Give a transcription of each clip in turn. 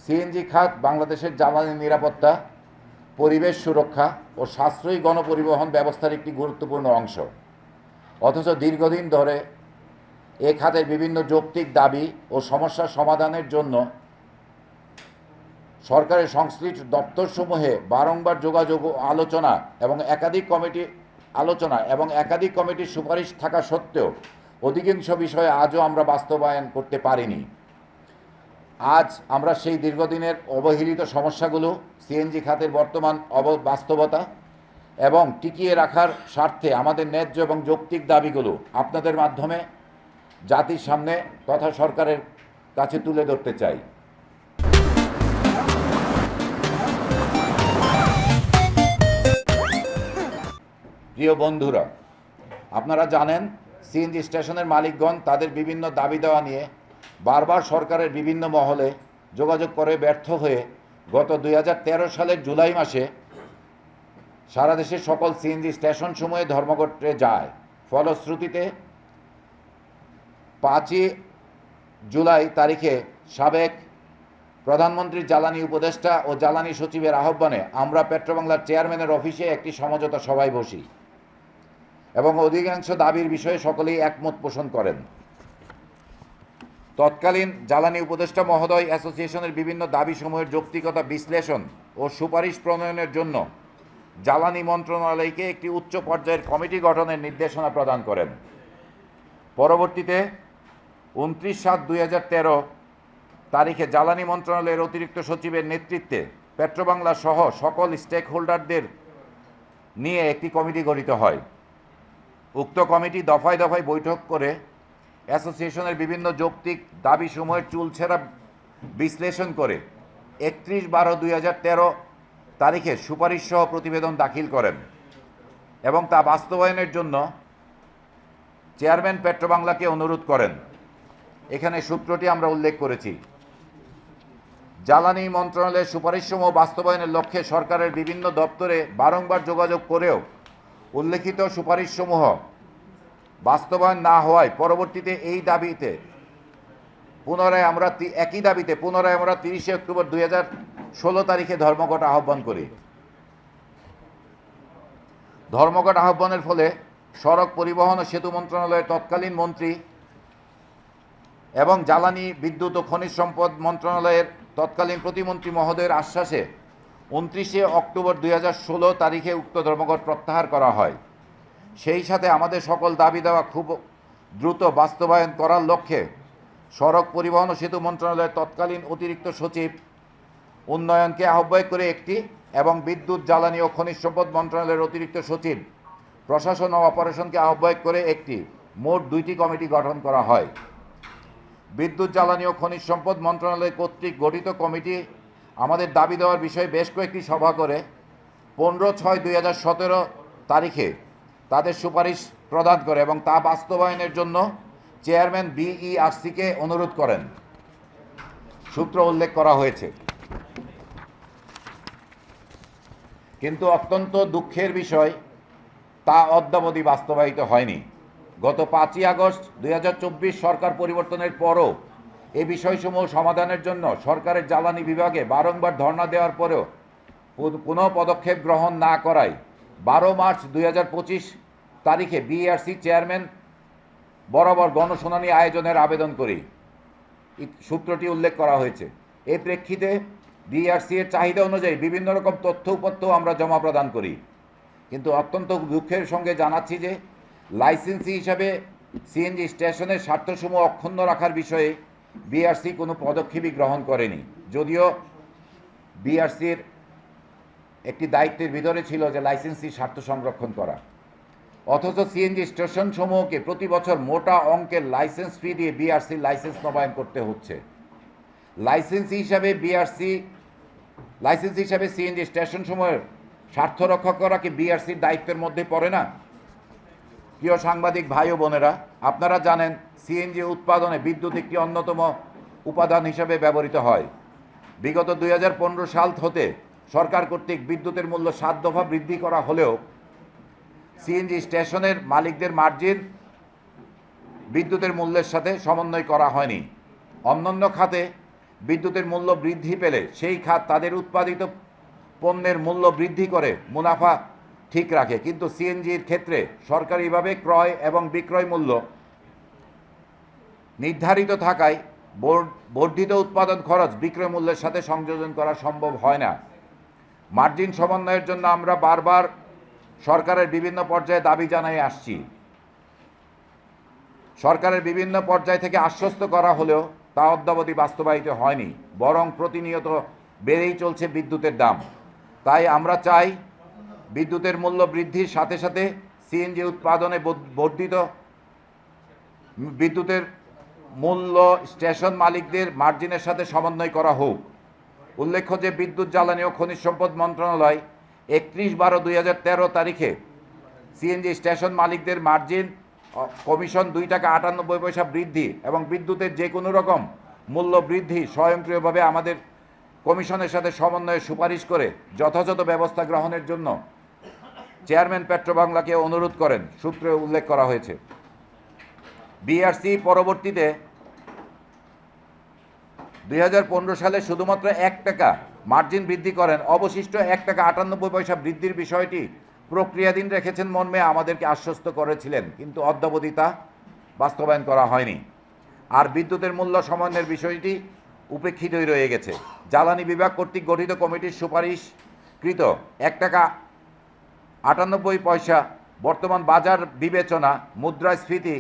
CNG খাত বাংলাদেশের জ্বালানি নিরাপত্তা, পরিবেশ সুরক্ষা ও সাশ্রয়ী গণপরিবহন ব্যবস্থার একটি গুরুত্বপূর্ণ অংশ। অথচ দীর্ঘদিন ধরে এ খাতের বিভিন্ন যৌক্তিক দাবি ও সমস্যার সমাধানের জন্য সরকারের সংশ্লিষ্ট দপ্তরসমূহে বারংবার যোগাযোগ ও আলোচনা এবং একাধিক কমিটির সুপারিশ থাকা সত্ত্বেও অধিকাংশ বিষয়ে আজও আমরা বাস্তবায়ন করতে পারিনি। আজ আমরা সেই দীর্ঘদিনের অবহেলিত সমস্যাগুলো, সিএনজি খাতের বর্তমান বাস্তবতা এবং টিকিয়ে রাখার স্বার্থে আমাদের ন্যায্য এবং যৌক্তিক দাবিগুলো আপনাদের মাধ্যমে জাতির সামনে তথা সরকারের কাছে তুলে ধরতে চাই। প্রিয় বন্ধুরা, আপনারা জানেন সিএনজি স্টেশনের মালিকগণ তাদের বিভিন্ন দাবি দেওয়া নিয়ে বারবার সরকারের বিভিন্ন মহলে যোগাযোগ করে ব্যর্থ হয়ে গত 2013 সালের জুলাই মাসে সারা দেশের সকল সিএনজি স্টেশনসমূহে ধর্মঘটে যায়। ফলশ্রুতিতে 5 জুলাই তারিখে সাবেক প্রধানমন্ত্রীর জ্বালানি উপদেষ্টা ও জ্বালানি সচিবের আহ্বানে আমরা পেট্রোবাংলার চেয়ারম্যানের অফিসে একটি সমঝোতা সভায় বসি এবং অধিকাংশ দাবির বিষয়ে সকলেই একমত পোষণ করেন। তৎকালীন জ্বালানি উপদেষ্টা মহোদয় অ্যাসোসিয়েশনের বিভিন্ন দাবিসমূহের যৌক্তিকতা বিশ্লেষণ ও সুপারিশ প্রণয়নের জন্য জ্বালানি মন্ত্রণালয়কে একটি উচ্চ পর্যায়ের কমিটি গঠনের নির্দেশনা প্রদান করেন। পরবর্তীতে 29/7/2013 তারিখে জ্বালানি মন্ত্রণালয়ের অতিরিক্ত সচিবের নেতৃত্বে পেট্রোবাংলা সহ সকল স্টেক হোল্ডারদের নিয়ে একটি কমিটি গঠিত হয়। উক্ত কমিটি দফায় দফায় বৈঠক করে অ্যাসোসিয়েশনের বিভিন্ন যৌক্তিক দাবিসমূহের চুলছেরা বিশ্লেষণ করে 31/12/2013 তারিখে সুপারিশ সহ প্রতিবেদন দাখিল করেন এবং তা বাস্তবায়নের জন্য চেয়ারম্যান পেট্রোবাংলাকে অনুরোধ করেন। এখানে সূত্রটি আমরা উল্লেখ করেছি। জ্বালানি মন্ত্রণালয়ের সুপারিশসমূহ বাস্তবায়নের লক্ষ্যে সরকারের বিভিন্ন দপ্তরে বারংবার যোগাযোগ করেও উল্লেখিত সুপারিশসমূহ বাস্তবায়ন না হওয়ায় পরবর্তীতে একই দাবিতে পুনরায় আমরা 30 অক্টোবর 2016 তারিখে ধর্মঘট আহ্বান করি। ধর্মঘট আহ্বানের ফলে সড়ক পরিবহন ও সেতু মন্ত্রণালয়ের তৎকালীন মন্ত্রী এবং জ্বালানি, বিদ্যুৎ ও খনিজ সম্পদ মন্ত্রণালয়ের তৎকালীন প্রতিমন্ত্রী মহোদয়ের আশ্বাসে 29 অক্টোবর 2016 তারিখে উক্ত ধর্মঘট প্রত্যাহার করা হয়। সেই সাথে আমাদের সকল দাবি দেওয়া খুব দ্রুত বাস্তবায়ন করার লক্ষ্যে সড়ক পরিবহন ও সেতু মন্ত্রণালয়ের তৎকালীন অতিরিক্ত সচিব উন্নয়নকে আহ্বায়ক করে একটি এবং বিদ্যুৎ, জ্বালানি ও খনিজ সম্পদ মন্ত্রণালয়ের অতিরিক্ত সচিব প্রশাসন ও অপারেশনকে আহ্বায়ক করে একটি মোট 2টি কমিটি গঠন করা হয়। বিদ্যুৎ, জ্বালানি ও খনিজ সম্পদ মন্ত্রণালয় কর্তৃক গঠিত কমিটি আমাদের দাবি দেওয়ার বিষয়ে বেশ কয়েকটি সভা করে 15/6/2017 তারিখে তাদের সুপারিশ প্রদান করে এবং তা বাস্তবায়নের জন্য চেয়ারম্যান BERC-কে অনুরোধ করেন। সূত্র উল্লেখ করা হয়েছে। কিন্তু অত্যন্ত দুঃখের বিষয়, তা অদ্যাবধি বাস্তবায়িত হয়নি। গত 5 আগস্ট 2024 সরকার পরিবর্তনের পরও এই বিষয়সমূহ সমাধানের জন্য সরকারের জ্বালানি বিভাগে বারংবার ধর্ণা দেওয়ার পরেও কোনো পদক্ষেপ গ্রহণ না করায় 12 মার্চ 2025 তারিখে BERC চেয়ারম্যান বরাবর গণশুনানি আয়োজনের আবেদন করি। সূত্রটি উল্লেখ করা হয়েছে। এই প্রেক্ষিতে BERC এর চাহিদা অনুযায়ী বিভিন্ন রকম তথ্য উপাত্ত আমরা জমা প্রদান করি। কিন্তু অত্যন্ত দুঃখের সঙ্গে জানাচ্ছি যে লাইসেন্সি হিসাবে সিএনজি স্টেশনের স্বার্থসমূহ অক্ষুণ্ণ রাখার বিষয়ে BERC কোনো পদক্ষেপই গ্রহণ করেনি। যদিও BERC-র একটি দায়িত্বের ভিতরে ছিল যে লাইসেন্সির স্বার্থ সংরক্ষণ করা, অথচ সিএনজি স্টেশনসমূহকে প্রতি বছর মোটা অঙ্কের লাইসেন্স ফি দিয়ে BERC লাইসেন্স নবায়ন করতে হচ্ছে। লাইসেন্সি হিসাবে সিএনজি স্টেশনসমূহের স্বার্থ রক্ষা করা কি BERC-র দায়িত্বের মধ্যে পড়ে না? প্রিয় সাংবাদিক ভাই ও বোনেরা, আপনারা জানেন সিএনজি উৎপাদনে বিদ্যুৎ একটি অন্যতম উপাদান হিসাবে ব্যবহৃত হয়। বিগত 2015 সাল হতে সরকার কর্তৃক বিদ্যুতের মূল্য 7 দফা বৃদ্ধি করা হলেও সিএনজি স্টেশনের মালিকদের মার্জিন বিদ্যুতের মূল্যের সাথে সমন্বয় করা হয়নি। অন্যান্য খাতে বিদ্যুতের মূল্য বৃদ্ধি পেলে সেই খাত তাদের উৎপাদিত পণ্যের মূল্য বৃদ্ধি করে মুনাফা ঠিক রাখে, কিন্তু সিএনজির ক্ষেত্রে সরকারিভাবে ক্রয় এবং বিক্রয় মূল্য নির্ধারিত থাকায় বর্ধিত উৎপাদন খরচ বিক্রয় মূল্যের সাথে সংযোজন করা সম্ভব হয় না। মার্জিন সমন্বয়ের জন্য আমরা বারবার সরকারের বিভিন্ন পর্যায়ে দাবি জানাই আসছি। সরকারের বিভিন্ন পর্যায় থেকে আশ্বস্ত করা হলেও তা অদ্যাবধি বাস্তবায়িত হয়নি, বরং প্রতিনিয়ত বেড়েই চলছে বিদ্যুতের দাম। তাই আমরা চাই বিদ্যুতের মূল্য বৃদ্ধির সাথে সাথে সিএনজি উৎপাদনে বর্ধিত বিদ্যুতের মূল্য স্টেশন মালিকদের মার্জিনের সাথে সমন্বয় করা হোক। উল্লেখ্য যে বিদ্যুৎ জ্বালানি ও খনিজ সম্পদ মন্ত্রণালয় 31/12/2013 তারিখে সিএনজি স্টেশন মালিকদের মার্জিন কমিশন 2 টাকা 98 পয়সা বৃদ্ধি এবং বিদ্যুতের যে কোনো রকম মূল্য বৃদ্ধি স্বয়ংক্রিয়ভাবে আমাদের কমিশনের সাথে সমন্বয়ে সুপারিশ করে যথাযথ ব্যবস্থা গ্রহণের জন্য চেয়ারম্যান পেট্রোবাংলাকে অনুরোধ করেন সূত্রে উল্লেখ করা হয়েছে। বিআরসি পরবর্তীতে 2015 সালে শুধুমাত্র 1 টাকা মার্জিন বৃদ্ধি করেন। অবশিষ্ট 1 টাকা 98 পয়সা বৃদ্ধির বিষয়টি প্রক্রিয়াধীন রেখেছেন মর্মে আমাদেরকে আশ্বস্ত করেছিলেন, কিন্তু অদ্যাবধি তা বাস্তবায়ন করা হয়নি। আর বিদ্যুতের মূল্য সমন্বয়ের বিষয়টি উপেক্ষিতই রয়ে গেছে। জ্বালানি বিভাগ কর্তৃক গঠিত কমিটির সুপারিশকৃত 1 টাকা 98 পয়সা বর্তমান বাজার বিবেচনা, মুদ্রাস্ফীতি,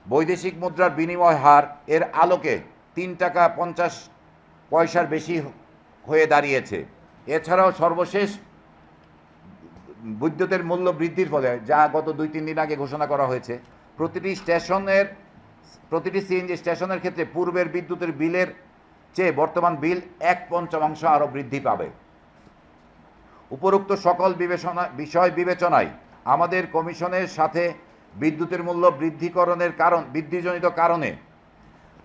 বৈদেশিক মুদ্রার বিনিময় হার এর আলোকে 3 টাকা 50 পয়সার বেশি হয়ে দাঁড়িয়েছে। এছাড়াও সর্বশেষ বিদ্যুতের মূল্য বৃদ্ধির ফলে, যা গত 2-3 দিন আগে ঘোষণা করা হয়েছে, প্রতিটি সিএনজি স্টেশনের ক্ষেত্রে পূর্বের বিদ্যুতের বিলের চেয়ে বর্তমান বিল 1/5 আরও বৃদ্ধি পাবে। উপরোক্ত সকল বিষয় বিবেচনায় আমাদের কমিশনের সাথে বিদ্যুতের মূল্য বৃদ্ধিজনিত কারণে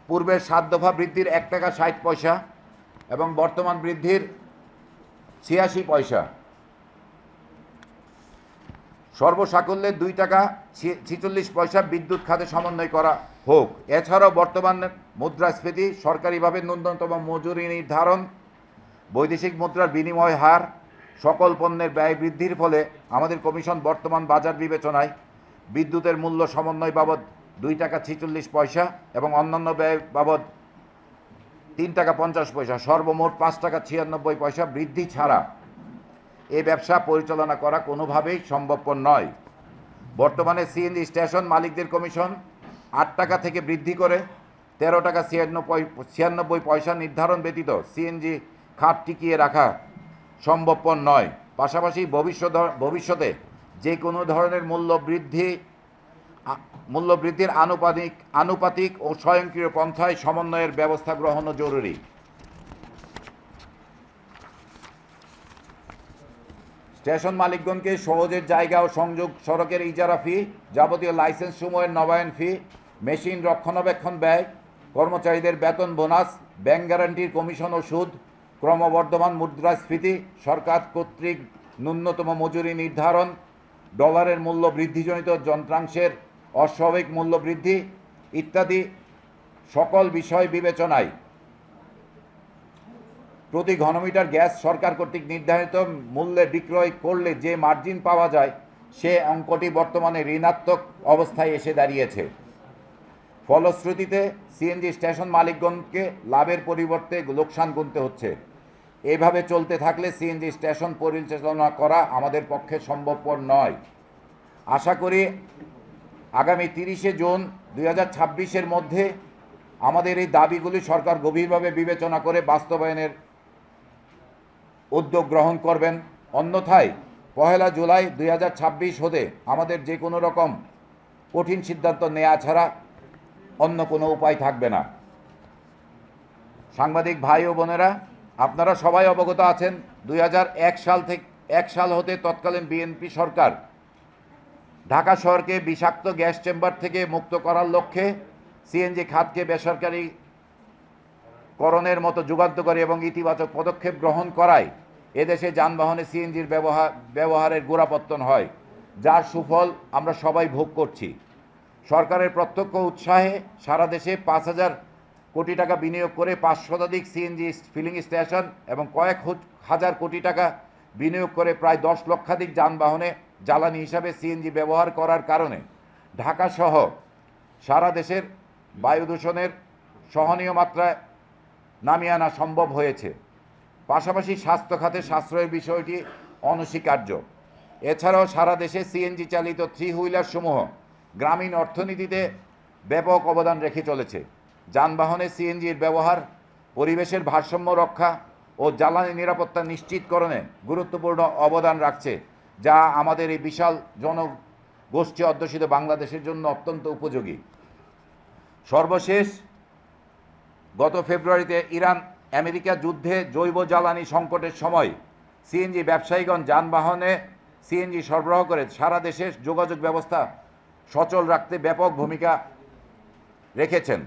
পূর্বের 7 দফা বৃদ্ধির 1 টাকা 60 পয়সা এবং বর্তমান বৃদ্ধির 86 পয়সা সর্বসাকল্যে 2 টাকা 46 পয়সা বিদ্যুৎ খাতে সমন্বয় করা হোক। এছাড়াও বর্তমান মুদ্রাস্ফীতি, সরকারিভাবে ন্যূনতম মজুরি নির্ধারণ, বৈদেশিক মুদ্রার বিনিময় হার, সকল পণ্যের ব্যয় বৃদ্ধির ফলে আমাদের কমিশন বর্তমান বাজার বিবেচনায় বিদ্যুতের মূল্য সমন্বয় বাবদ 2 টাকা 46 পয়সা এবং অন্যান্য ব্যয় বাবদ 3 টাকা 50 পয়সা, সর্বমোট 5 টাকা 96 পয়সা বৃদ্ধি ছাড়া এই ব্যবসা পরিচালনা করা কোনোভাবেই সম্ভবপর নয়। বর্তমানে সিএনজি স্টেশন মালিকদের কমিশন 8 টাকা থেকে বৃদ্ধি করে 13 টাকা 96 পয়সা নির্ধারণ ব্যতীত সিএনজি খাত টিকিয়ে রাখা সম্ভবপর নয়। পাশাপাশি ভবিষ্যতে যে কোনো ধরনের মূল্য বৃদ্ধির আনুপাতিক ও স্বয়ংক্রিয় পন্থায় সমন্বয়ের ব্যবস্থা গ্রহণও জরুরি। স্টেশন মালিকগণকে সহজের জায়গা ও সংযোগ সড়কের ইজারা ফি, যাবতীয় লাইসেন্স সমূহের নবায়ন ফি, মেশিন রক্ষণাবেক্ষণ ব্যয়, কর্মচারীদের বেতন বোনাস, ব্যাংক গ্যারান্টির কমিশন ও সুদ, ক্রমবর্ধমান মুদ্রাস্ফীতি, সরকার কর্তৃক ন্যূনতম মজুরি নির্ধারণ, ডলারের মূল্য বৃদ্ধিজনিত যন্ত্রাংশের অস্বাভাবিক মূল্য বৃদ্ধি ইত্যাদি সকল বিষয় বিবেচনায় প্রতি ঘনমিটার গ্যাস সরকার কর্তৃক নির্ধারিত মূল্যে বিক্রয় করলে যে মার্জিন পাওয়া যায় সে অঙ্কটি বর্তমানে ঋণাত্মক অবস্থায় এসে দাঁড়িয়েছে। ফলশ্রুতিতে সিএনজি স্টেশন মালিকগণকে লাভের পরিবর্তে লোকসান গুনতে হচ্ছে। এভাবে চলতে থাকলে সিএনজি স্টেশন পরিচালনা করা আমাদের পক্ষে সম্ভবপর নয়। আশা করি আগামী 30শে জুন 2026-এর মধ্যে আমাদের এই দাবিগুলি সরকার গভীরভাবে বিবেচনা করে বাস্তবায়নের উদ্যোগ গ্রহণ করবেন। অন্যথায় 1 জুলাই 2026 হতে আমাদের যে কোনো রকম কঠিন সিদ্ধান্ত নেওয়া ছাড়া অন্য কোনো উপায় থাকবে না। সাংবাদিক ভাই ও বোনেরা, আপনারা সবাই অবগত আছেন 2001 সাল হতে তৎকালীন বিএনপি সরকার ঢাকা শহরকে বিষাক্ত গ্যাস চেম্বার থেকে মুক্ত করার লক্ষ্যে সিএনজি খাতকে বেসরকারীকরণের মতো যুগান্তকারী এবং ইতিবাচক পদক্ষেপ গ্রহণ করায় এদেশে যানবাহনে সিএনজির ব্যবহারের গোড়াপত্তন হয়, যার সুফল আমরা সবাই ভোগ করছি। সরকারের প্রত্যক্ষ উৎসাহে সারা দেশে 5,000 কোটি টাকা বিনিয়োগ করে 5 শতাধিক সিএনজি ফিলিং স্টেশন এবং কয়েক হাজার কোটি টাকা বিনিয়োগ করে প্রায় 10 লক্ষাধিক যানবাহনে জ্বালানি হিসাবে সিএনজি ব্যবহার করার কারণে ঢাকাসহ সারা দেশের বায়ু দূষণের সহনীয় মাত্রায় নামিয়ে আনা সম্ভব হয়েছে। পাশাপাশি স্বাস্থ্য খাতে সাশ্রয়ের বিষয়টি অনস্বীকার্য। এছাড়াও সারা দেশে সিএনজি চালিত 3 হুইলার সমূহ গ্রামীণ অর্থনীতিতে ব্যাপক অবদান রেখে চলেছে। যানবাহনে সিএনজির ব্যবহার পরিবেশের ভারসাম্য রক্ষা ও জ্বালানি নিরাপত্তা নিশ্চিতকরণে গুরুত্বপূর্ণ অবদান রাখছে, যা আমাদের এই বিশাল জনগোষ্ঠী অধ্যুষিত বাংলাদেশের জন্য অত্যন্ত উপযোগী। সর্বশেষ গত ফেব্রুয়ারিতে ইরান আমেরিকা যুদ্ধে জৈব জ্বালানি সংকটের সময় সিএনজি ব্যবসায়ীগণ যানবাহনে সিএনজি সরবরাহ করে সারা দেশের যোগাযোগ ব্যবস্থা সচল রাখতে ব্যাপক ভূমিকা রেখেছেন।